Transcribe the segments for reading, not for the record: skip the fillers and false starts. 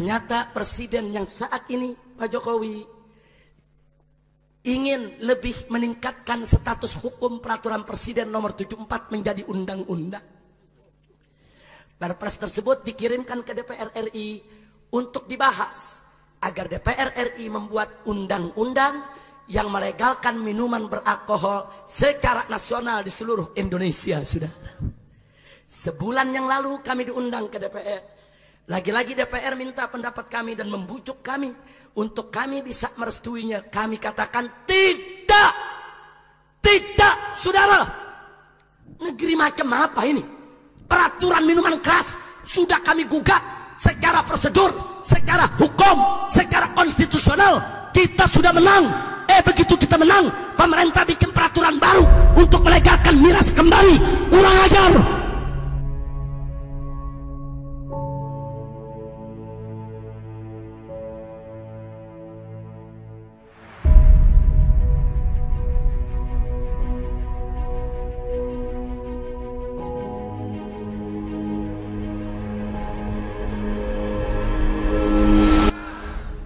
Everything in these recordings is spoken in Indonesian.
Ternyata presiden yang saat ini, Pak Jokowi, ingin lebih meningkatkan status hukum peraturan presiden nomor 74 menjadi undang-undang. Perpres tersebut dikirimkan ke DPR RI untuk dibahas agar DPR RI membuat undang-undang yang melegalkan minuman beralkohol secara nasional di seluruh Indonesia, saudara. Sebulan yang lalu kami diundang ke DPR. Lagi-lagi DPR minta pendapat kami dan membujuk kami untuk kami bisa merestuinya. Kami katakan tidak. Tidak, saudara. Negeri macam apa ini? Peraturan minuman keras sudah kami gugat secara prosedur, secara hukum, secara konstitusional. Kita sudah menang. Begitu kita menang, pemerintah bikin peraturan baru untuk melegalkan miras kembali. Kurang ajar.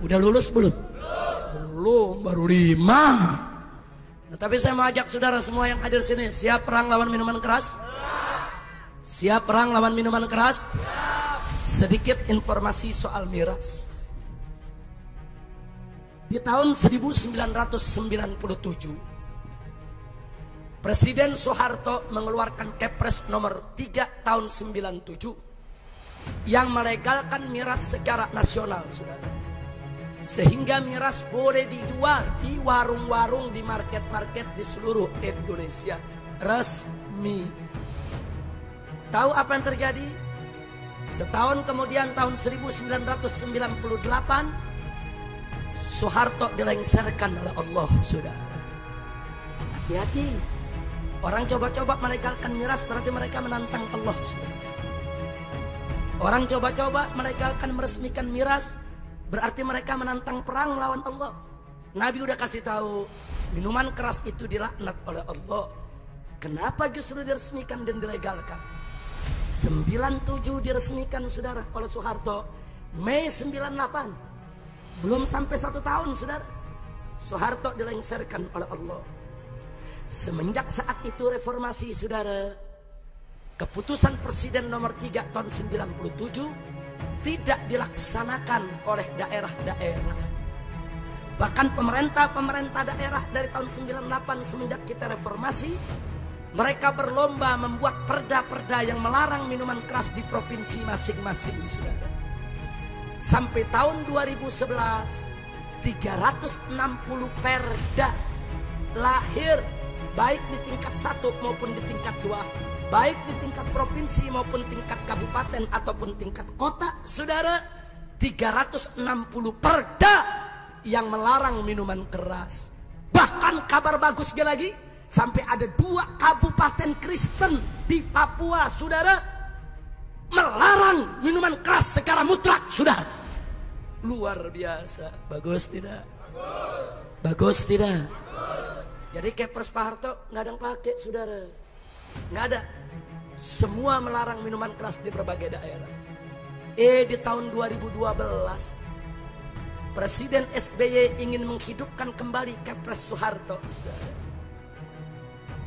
Udah lulus belum? Belum, baru 5. Nah, tapi saya mau ajak saudara semua yang hadir sini, siap perang lawan minuman keras? Siap perang lawan minuman keras? Sedikit informasi soal miras. Di tahun 1997, Presiden Soeharto mengeluarkan Kepres nomor 3 tahun 97 yang melegalkan miras secara nasional, saudara. Sehingga miras boleh dijual di warung-warung, di market-market di seluruh Indonesia. Resmi. Tahu apa yang terjadi? Setahun kemudian tahun 1998 Soeharto dilengsarkan oleh Allah, saudara. Hati-hati. Orang coba-coba melegalkan miras berarti mereka menantang Allah, saudara. Orang coba-coba melegalkan, meresmikan miras berarti mereka menantang perang melawan Allah. Nabi udah kasih tahu, minuman keras itu dilaknat oleh Allah. Kenapa justru diresmikan dan dilegalkan? 97 diresmikan, saudara, oleh Soeharto. Mei 98, belum sampai 1 tahun, saudara, Soeharto dilengsarkan oleh Allah. Semenjak saat itu reformasi, saudara. Keputusan Presiden nomor 3 tahun 97 tidak dilaksanakan oleh daerah-daerah. Bahkan pemerintah daerah dari tahun 98 semenjak kita reformasi, mereka berlomba membuat perda-perda yang melarang minuman keras di provinsi masing-masing, saudara. Sampai tahun 2011, 360 perda lahir, baik di tingkat 1 maupun di tingkat 2. Baik di tingkat provinsi maupun tingkat kabupaten ataupun tingkat kota, saudara. 360 perda yang melarang minuman keras. Bahkan kabar bagusnya lagi, sampai ada 2 kabupaten Kristen di Papua, saudara, melarang minuman keras secara mutlak, saudara. Luar biasa. Bagus tidak? Bagus tidak? Jadi Kepres Pak Harto nggak ada yang pakai, saudara. Nggak ada. Semua melarang minuman keras di berbagai daerah. Di tahun 2012 Presiden SBY ingin menghidupkan kembali Kepres Soeharto, saudara.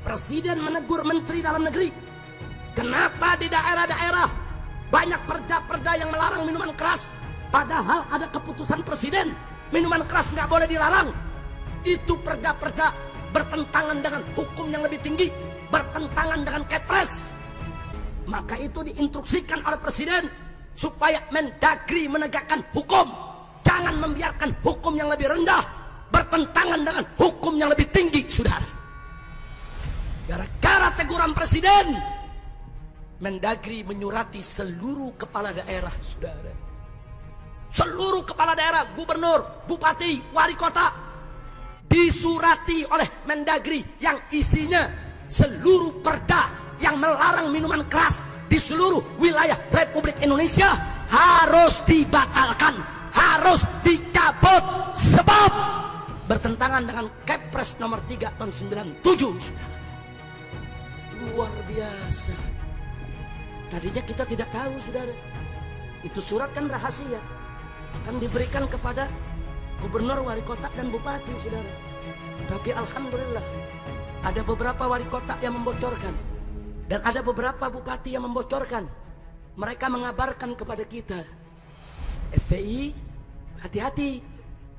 Presiden menegur Menteri Dalam Negeri, kenapa di daerah-daerah banyak perda-perda yang melarang minuman keras, padahal ada keputusan Presiden minuman keras nggak boleh dilarang. Itu perda-perda bertentangan dengan hukum yang lebih tinggi, bertentangan dengan Kepres. Maka itu diinstruksikan oleh Presiden supaya Mendagri menegakkan hukum. Jangan membiarkan hukum yang lebih rendah bertentangan dengan hukum yang lebih tinggi, saudara. Gara-gara teguran Presiden, Mendagri menyurati seluruh kepala daerah, saudara. Seluruh kepala daerah, gubernur, bupati, wali kota, disurati oleh Mendagri yang isinya seluruh perda yang melarang minuman keras di seluruh wilayah Republik Indonesia harus dibatalkan, harus dicabut, sebab bertentangan dengan Kepres nomor 3 tahun 97. Luar biasa. Tadinya kita tidak tahu, saudara. Itu surat kan rahasia. akan diberikan kepada gubernur, wali kota, dan bupati, saudara. Tapi alhamdulillah ada beberapa wali kota yang membocorkan dan ada beberapa bupati yang membocorkan. Mereka mengabarkan kepada kita, FPI hati-hati,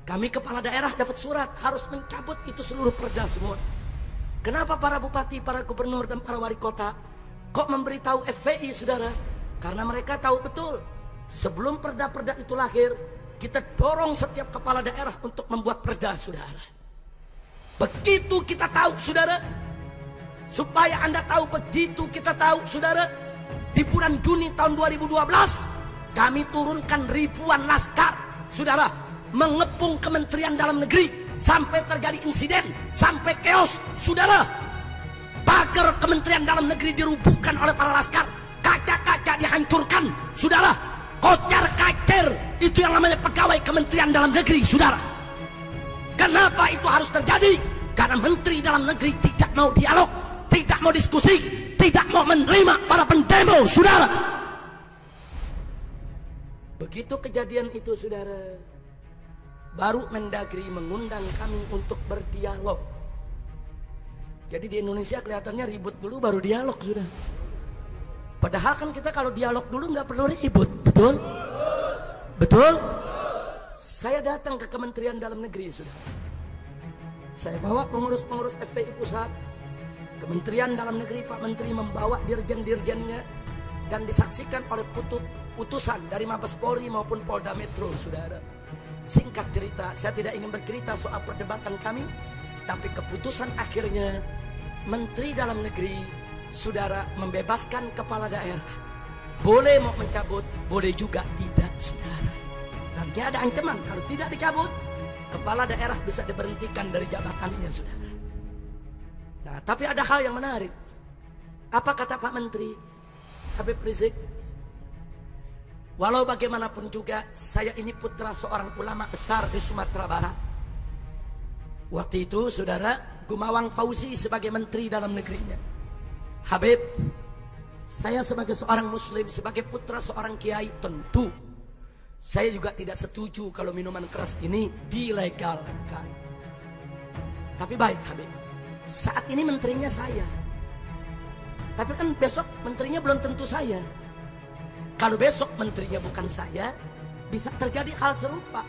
kami kepala daerah dapat surat harus mencabut itu seluruh perda semua. Kenapa para bupati, para gubernur, dan para wali kota kok memberitahu FPI, saudara? Karena mereka tahu betul sebelum perda-perda itu lahir, kita dorong setiap kepala daerah untuk membuat perda, saudara. Begitu kita tahu, saudara, supaya Anda tahu, begitu kita tahu, saudara, di bulan Juni tahun 2012 kami turunkan ribuan laskar, saudara, mengepung Kementerian Dalam Negeri sampai terjadi insiden, sampai chaos, saudara. Pagar Kementerian Dalam Negeri dirubuhkan oleh para laskar, kaca-kaca dihancurkan, saudara. Kocar-kacir itu yang namanya pegawai Kementerian Dalam Negeri, saudara. Kenapa itu harus terjadi? Karena Menteri Dalam Negeri tidak mau dialog, tidak mau diskusi, tidak mau menerima para pendemo, saudara. Begitu kejadian itu, saudara, baru Mendagri mengundang kami untuk berdialog. Jadi di Indonesia kelihatannya ribut dulu baru dialog, sudah. Padahal kan kita kalau dialog dulu nggak perlu ribut, betul? Betul? Saya datang ke Kementerian Dalam Negeri, sudah. Saya bawa pengurus-pengurus FPI pusat, Kementerian Dalam Negeri, Pak Menteri membawa dirjen-dirjennya, dan disaksikan oleh putusan dari Mabes Polri maupun Polda Metro, saudara. Singkat cerita, saya tidak ingin bercerita soal perdebatan kami, tapi keputusan akhirnya Menteri Dalam Negeri, saudara, membebaskan kepala daerah. Boleh mau mencabut, boleh juga tidak, saudara. Nantinya ada ancaman, kalau tidak dicabut, kepala daerah bisa diberhentikan dari jabatannya, saudara. Nah, tapi ada hal yang menarik. Apa kata Pak Menteri Habib Rizik? Walau bagaimanapun juga, saya ini putra seorang ulama besar di Sumatera Barat. Waktu itu, saudara, Gumawang Fauzi sebagai Menteri Dalam Negerinya. Habib, saya sebagai seorang muslim, sebagai putra seorang kiai, tentu saya juga tidak setuju kalau minuman keras ini dilegalkan. Tapi baik, Habib, saat ini menterinya saya. Tapi kan besok menterinya belum tentu saya. Kalau besok menterinya bukan saya, bisa terjadi hal serupa.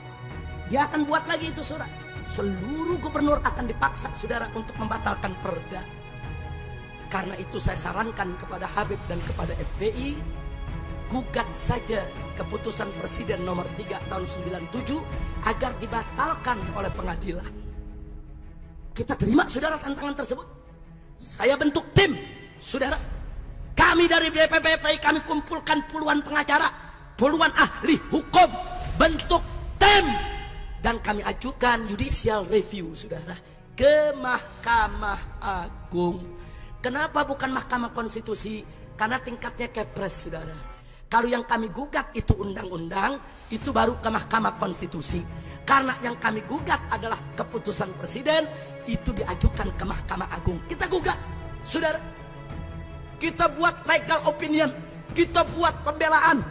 Dia akan buat lagi itu surat. Seluruh gubernur akan dipaksa, saudara, untuk membatalkan perda. Karena itu saya sarankan kepada Habib dan kepada FPI, gugat saja keputusan Presiden nomor 3 tahun 97 agar dibatalkan oleh pengadilan. Kita terima, saudara, tantangan tersebut. Saya bentuk tim, saudara. Kami dari DPP FPI, kami kumpulkan puluhan pengacara, puluhan ahli hukum, bentuk tim, dan kami ajukan judicial review, saudara, ke Mahkamah Agung. Kenapa bukan Mahkamah Konstitusi? Karena tingkatnya Kepres, saudara. Kalau yang kami gugat itu undang-undang, itu baru ke Mahkamah Konstitusi. Karena yang kami gugat adalah keputusan Presiden, itu diajukan ke Mahkamah Agung. Kita gugat, saudara. Kita buat legal opinion, kita buat pembelaan,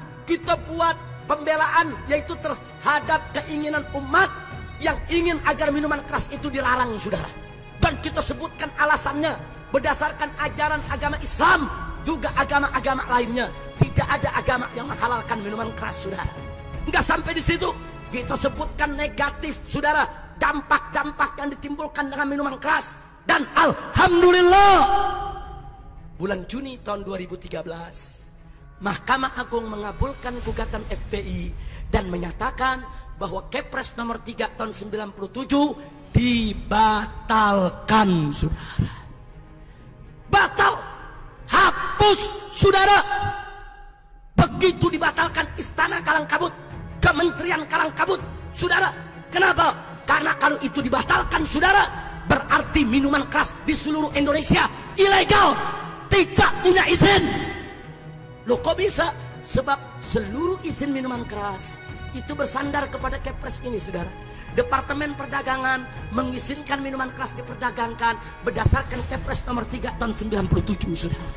yaitu terhadap keinginan umat yang ingin agar minuman keras itu dilarang, saudara. Dan kita sebutkan alasannya berdasarkan ajaran agama Islam, juga agama-agama lainnya. Tidak ada agama yang menghalalkan minuman keras, saudara. Enggak sampai di situ, kita sebutkan negatif, saudara, dampak-dampak yang ditimbulkan dengan minuman keras. Dan alhamdulillah, bulan Juni tahun 2013, Mahkamah Agung mengabulkan gugatan FPI dan menyatakan bahwa Kepres nomor 3 tahun 97 dibatalkan, saudara. Batal, hapus, saudara. Begitu dibatalkan, istana kalang kabut, kementerian kalang kabut, saudara. Kenapa? Karena kalau itu dibatalkan, saudara, berarti minuman keras di seluruh Indonesia ilegal, tidak punya izin. Loh, kok bisa? Sebab seluruh izin minuman keras itu bersandar kepada Kepres ini, saudara. Departemen Perdagangan mengizinkan minuman keras diperdagangkan berdasarkan Kepres nomor 3 tahun 97, saudara.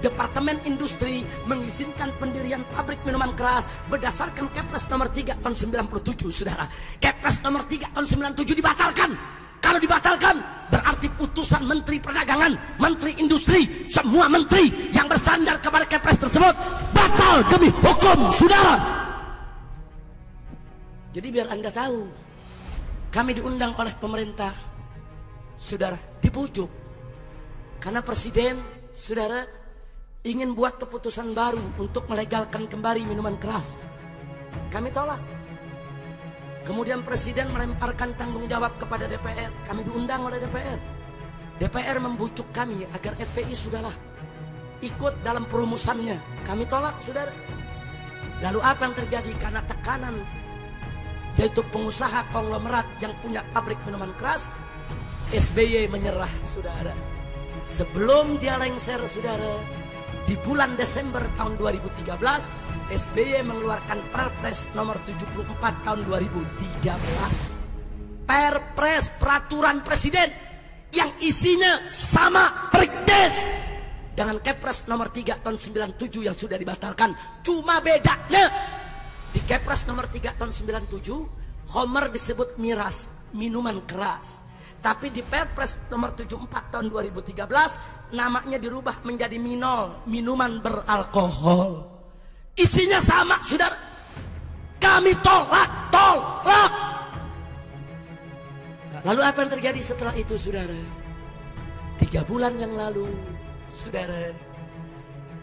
Departemen Industri mengizinkan pendirian pabrik minuman keras berdasarkan Kepres nomor 3 tahun 97, saudara. Kepres nomor 3 tahun 97 dibatalkan. Kalau dibatalkan, berarti putusan Menteri Perdagangan, Menteri Industri, semua menteri yang bersandar kepada Kepres tersebut batal demi hukum, saudara. Jadi biar Anda tahu, kami diundang oleh pemerintah, saudara, dibujuk. Karena Presiden, saudara, ingin buat keputusan baru untuk melegalkan kembali minuman keras. Kami tolak. Kemudian Presiden melemparkan tanggung jawab kepada DPR. Kami diundang oleh DPR. DPR membujuk kami agar FPI sudahlah ikut dalam perumusannya. Kami tolak, saudara. Lalu apa yang terjadi? Karena tekanan, yaitu pengusaha konglomerat yang punya pabrik minuman keras, SBY menyerah, saudara. Sebelum dia lengser, saudara, di bulan Desember tahun 2013, SBY mengeluarkan Perpres nomor 74 tahun 2013. Perpres, peraturan presiden yang isinya sama perdes dengan Kepres nomor 3 tahun 97 yang sudah dibatalkan. Cuma bedanya di Kepres nomor 3 tahun 97, Homer disebut miras, minuman keras. Tapi di Perpres nomor 74 tahun 2013 namanya dirubah menjadi minol, minuman beralkohol. Isinya sama, saudara. Kami tolak. Lalu apa yang terjadi setelah itu, saudara? 3 bulan yang lalu, saudara,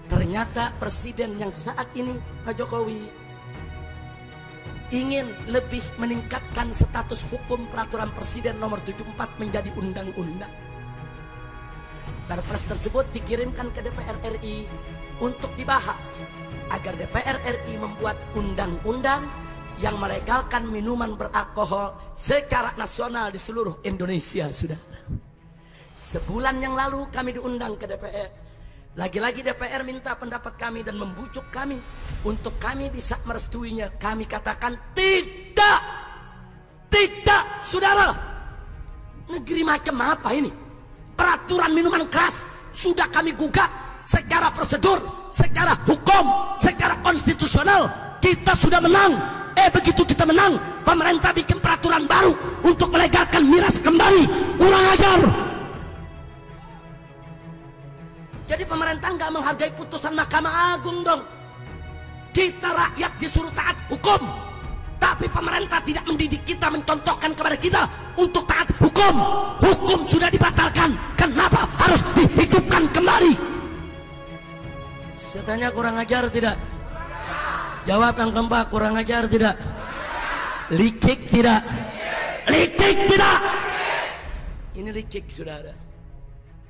ternyata Presiden yang saat ini, Pak Jokowi, ingin lebih meningkatkan status hukum peraturan Presiden nomor 74 menjadi undang-undang. Perpres tersebut dikirimkan ke DPR RI untuk dibahas agar DPR RI membuat undang-undang yang melegalkan minuman beralkohol secara nasional di seluruh Indonesia, sudah. Sebulan yang lalu kami diundang ke DPR. Lagi-lagi DPR minta pendapat kami dan membujuk kami untuk kami bisa merestuinya. Kami katakan tidak, saudara. Negeri macam apa ini? Peraturan minuman keras sudah kami gugat secara prosedur, secara hukum, secara konstitusional. Kita sudah menang. Begitu kita menang, pemerintah bikin peraturan baru untuk melegalkan miras kembali. Kurang ajar. Jadi pemerintah nggak menghargai putusan Mahkamah Agung dong. Kita rakyat disuruh taat hukum, tapi pemerintah tidak mendidik kita, mencontohkan kepada kita untuk taat hukum. Hukum sudah dibatalkan, kenapa harus dihidupkan kembali? Saya tanya, kurang ajar tidak? Jawab yang keempat, kurang ajar tidak? Licik tidak? Licik tidak? Ini licik, saudara.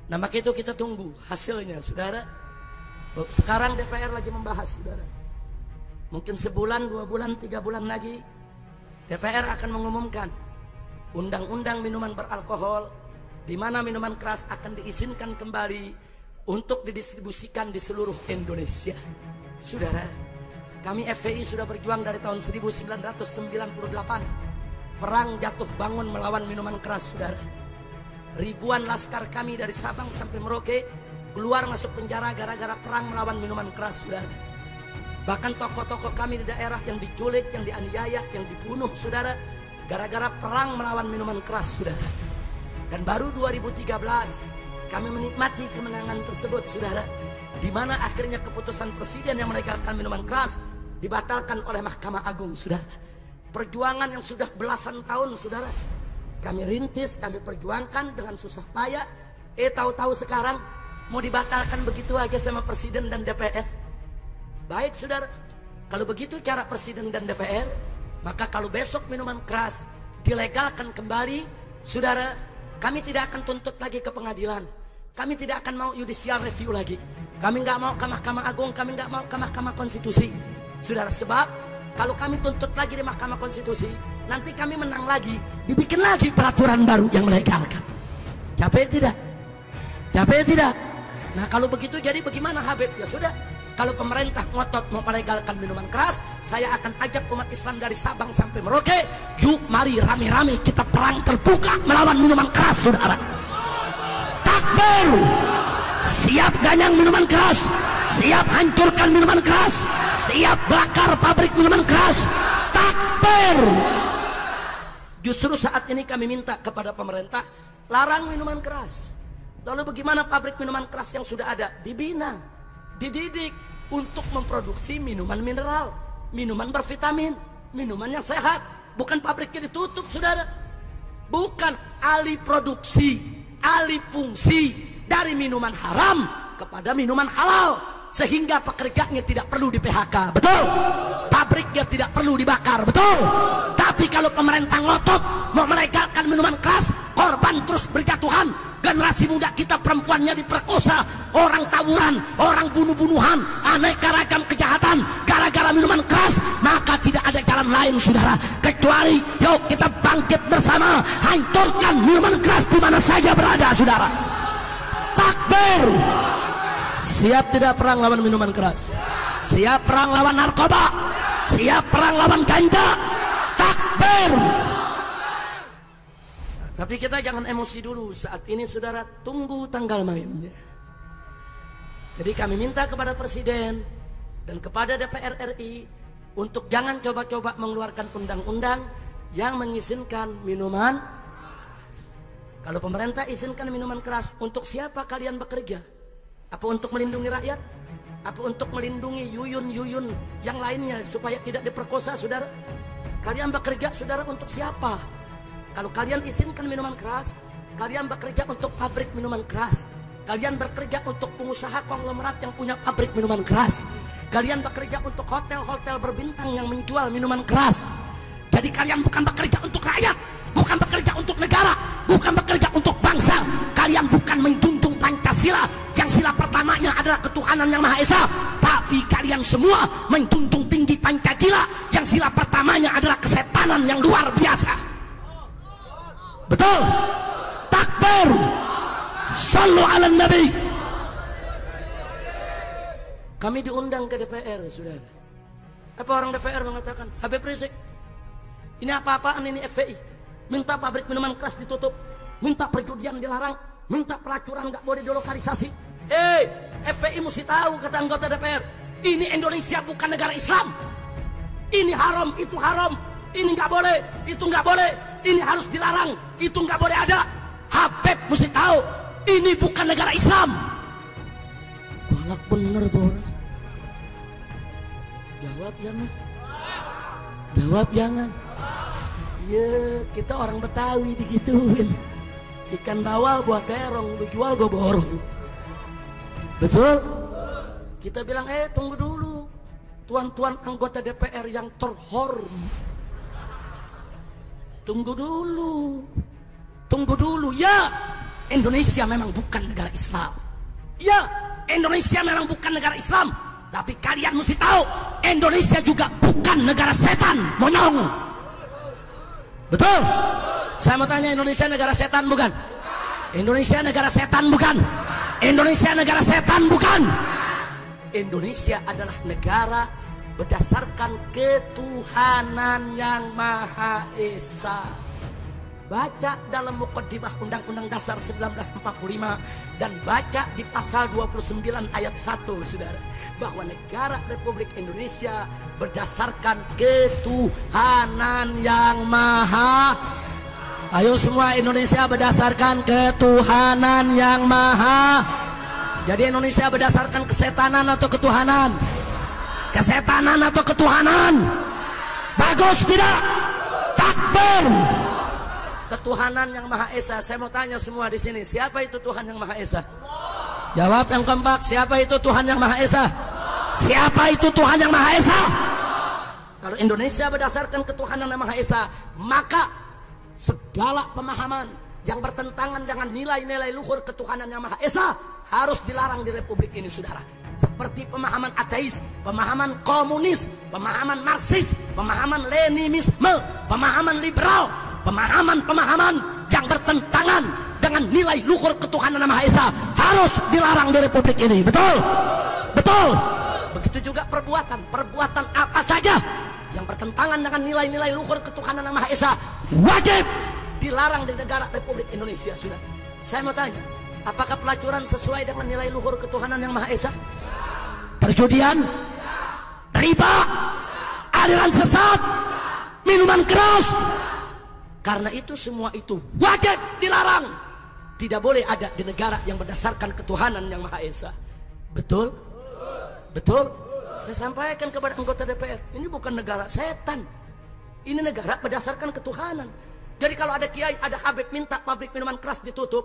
Nah, maka itu kita tunggu hasilnya, saudara. Sekarang DPR lagi membahas, saudara. Mungkin sebulan, 2 bulan, 3 bulan lagi DPR akan mengumumkan undang-undang minuman beralkohol, di mana minuman keras akan diizinkan kembali untuk didistribusikan di seluruh Indonesia. Saudara, kami FPI sudah berjuang dari tahun 1998. Perang jatuh bangun melawan minuman keras, saudara. Ribuan laskar kami dari Sabang sampai Merauke keluar masuk penjara gara-gara perang melawan minuman keras, saudara. Bahkan tokoh-tokoh kami di daerah yang diculik, yang dianiaya, yang dibunuh, saudara, gara-gara perang melawan minuman keras, saudara. Dan baru 2013 kami menikmati kemenangan tersebut, saudara, di mana akhirnya keputusan presiden yang melegalkan minuman keras dibatalkan oleh Mahkamah Agung, saudara. Perjuangan yang sudah belasan tahun, saudara, kami rintis, kami perjuangkan dengan susah payah. Tahu-tahu sekarang mau dibatalkan begitu aja sama presiden dan DPR. Baik, saudara, kalau begitu cara presiden dan DPR, maka kalau besok minuman keras dilegalkan kembali, saudara, kami tidak akan tuntut lagi ke pengadilan. Kami tidak akan mau judicial review lagi. Kami nggak mau ke Mahkamah Agung, kami nggak mau ke Mahkamah Konstitusi, saudara. Sebab kalau kami tuntut lagi di Mahkamah Konstitusi, nanti kami menang lagi, dibikin lagi peraturan baru yang melegalkan. Capek tidak? Capek tidak? Nah, kalau begitu jadi bagaimana, Habib? Ya sudah, kalau pemerintah ngotot mau melegalkan minuman keras, saya akan ajak umat Islam dari Sabang sampai Merauke. Yuk, mari rame-rame kita perang terbuka melawan minuman keras, saudara. Takbir! siap ganyang minuman keras, siap hancurkan minuman keras, siap bakar pabrik minuman keras. Takbir. Justru saat ini kami minta kepada pemerintah, larang minuman keras. Lalu bagaimana pabrik minuman keras yang sudah ada? Dibina, dididik untuk memproduksi minuman mineral, minuman bervitamin, minuman yang sehat. Bukan pabriknya ditutup, saudara. Bukan alih produksi, alih fungsi dari minuman haram kepada minuman halal, sehingga pekerjanya tidak perlu di PHK, betul? Pabriknya tidak perlu dibakar, betul? Tapi kalau pemerintah ngotot mau melegalkan minuman keras, korban terus berjatuhan. Generasi muda kita perempuannya diperkosa, orang tawuran, orang bunuh-bunuhan, aneka ragam kejahatan gara-gara minuman keras. Maka tidak ada jalan lain, saudara, kecuali yuk kita bangkit bersama, hancurkan minuman keras di mana saja berada, saudara. Takbir. Siap tidak perang lawan minuman keras, siap perang lawan narkoba, siap perang lawan ganja. Takbir. Tapi kita jangan emosi dulu saat ini, saudara. Tunggu tanggal mainnya. Jadi kami minta kepada Presiden dan kepada DPR RI untuk jangan coba-coba mengeluarkan undang-undang yang mengizinkan minuman keras. Kalau pemerintah izinkan minuman keras, untuk siapa kalian bekerja? Apa untuk melindungi rakyat? Apa untuk melindungi yuyun-yuyun yang lainnya supaya tidak diperkosa, saudara? Kalian bekerja, saudara, untuk siapa? Kalau kalian izinkan minuman keras, kalian bekerja untuk pabrik minuman keras. Kalian bekerja untuk pengusaha konglomerat yang punya pabrik minuman keras. Kalian bekerja untuk hotel-hotel berbintang yang menjual minuman keras. Jadi kalian bukan bekerja untuk rakyat, bukan bekerja untuk negara, bukan bekerja untuk bangsa. Kalian bukan menjunjung Pancasila yang sila pertamanya adalah ketuhanan yang Maha Esa, tapi kalian semua menjunjung tinggi Pancasila yang sila pertamanya adalah kesetanan yang luar biasa. Betul? Takbir. Sallu ala Nabi. Kami diundang ke DPR, saudara. Apa orang DPR mengatakan, Habib Rizik, ini apa-apaan ini FPI? Minta pabrik minuman keras ditutup, minta perjudian dilarang, minta pelacuran nggak boleh dilokalisasi. FPI mesti tahu, kata anggota DPR, ini Indonesia bukan negara Islam. Ini haram, itu haram. Ini nggak boleh, itu nggak boleh. Ini harus dilarang, itu nggak boleh ada. Habib mesti tahu, ini bukan negara Islam. Galak bener tuh orang. Jawab jangan. Jawab jangan. Ya, kita orang Betawi digituin. Ikan bawal buat terong, dijual gue borong. Betul? Kita bilang, tunggu dulu, tuan-tuan anggota DPR yang terhormat. Tunggu dulu, ya, Indonesia memang bukan negara Islam. Ya, Indonesia memang bukan negara Islam. Tapi kalian mesti tahu, Indonesia juga bukan negara setan, monyong. Betul? Saya mau tanya, Indonesia negara setan bukan? Indonesia negara setan bukan? Indonesia negara setan bukan? Indonesia adalah negara berdasarkan ketuhanan yang Maha Esa. Baca dalam Muqaddimah Undang-Undang Dasar 1945 dan baca di pasal 29 ayat 1, saudara, bahwa negara Republik Indonesia berdasarkan ketuhanan yang Maha. Ayo semua, Indonesia berdasarkan ketuhanan yang Maha. Jadi Indonesia berdasarkan kesetanan atau ketuhanan? Kesetanan atau ketuhanan? Bagus tidak? Takbir. Ketuhanan yang Maha Esa. Saya mau tanya semua di sini, siapa itu Tuhan yang Maha Esa? Jawab yang kompak, siapa itu Tuhan yang Maha Esa? Siapa itu Tuhan yang Maha Esa? Kalau Indonesia berdasarkan ketuhanan yang Maha Esa, maka segala pemahaman yang bertentangan dengan nilai-nilai luhur ketuhanan yang Maha Esa harus dilarang di Republik ini, saudara. Seperti pemahaman ateis, pemahaman komunis, pemahaman marxis, pemahaman leninisme, pemahaman liberal, pemahaman-pemahaman yang bertentangan dengan nilai luhur ketuhanan yang Maha Esa harus dilarang di Republik ini. Betul? Betul? Begitu juga perbuatan apa saja yang bertentangan dengan nilai-nilai luhur ketuhanan yang Maha Esa wajib dilarang di negara Republik Indonesia, sudah. Saya mau tanya, Apakah pelacuran sesuai dengan nilai luhur ketuhanan yang Maha Esa? Perjudian, riba, aliran sesat, minuman keras. Karena itu semua itu wajib dilarang. Tidak boleh ada di negara yang berdasarkan ketuhanan yang Maha Esa. Betul? Betul? Saya sampaikan kepada anggota DPR, ini bukan negara setan. Ini negara berdasarkan ketuhanan. Jadi kalau ada kiai, ada habib minta pabrik minuman keras ditutup,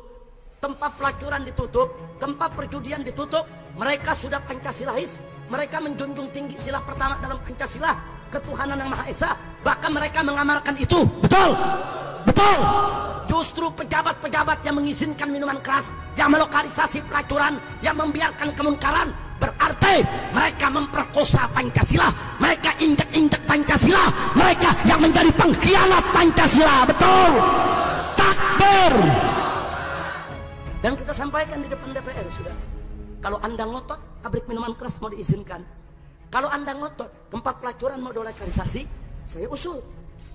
tempat pelacuran ditutup, tempat perjudian ditutup, mereka sudah Pancasilais. Mereka menjunjung tinggi sila pertama dalam Pancasila, ketuhanan yang Maha Esa. Bahkan mereka mengamalkan itu. Betul? Betul? Justru pejabat-pejabat yang mengizinkan minuman keras, yang melokalisasi pelacuran, yang membiarkan kemungkaran, berarti mereka memperkosa Pancasila, mereka injak-injak Pancasila, mereka yang menjadi pengkhianat Pancasila. Betul? Takbir. Dan kita sampaikan di depan DPR, sudah. Kalau Anda ngotot pabrik minuman keras mau diizinkan, kalau Anda ngotot tempat pelacuran mau dilokalisasi, saya usul.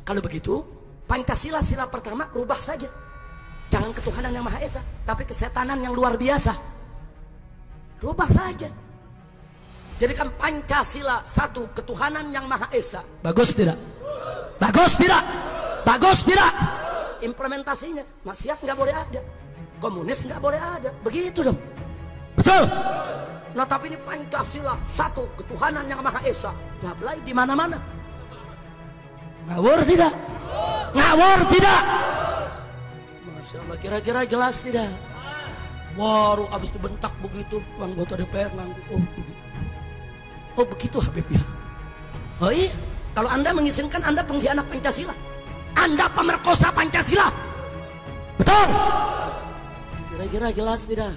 Kalau begitu, Pancasila sila pertama rubah saja. Jangan ketuhanan yang Maha Esa, tapi kesetanan yang luar biasa. Rubah saja. Jadikan Pancasila satu ketuhanan yang Maha Esa. Bagus tidak? Bagus tidak? Bagus tidak? Implementasinya maksiat nggak boleh ada, komunis nggak boleh ada. Begitu dong. Betul? Nah tapi ini Pancasila satu ketuhanan yang Maha Esa. Gablay di mana-mana. Ngawur tidak? Ngawur tidak? Masya Allah, kira-kira jelas tidak? Baru abis dibentak begitu anggota DPR ngangguk. Oh begitu. Oh begitu Habib ya. Oh iya, kalau Anda mengizinkan Anda pengkhianat Pancasila, Anda pemerkosa Pancasila. Betul? Kira-kira jelas tidak?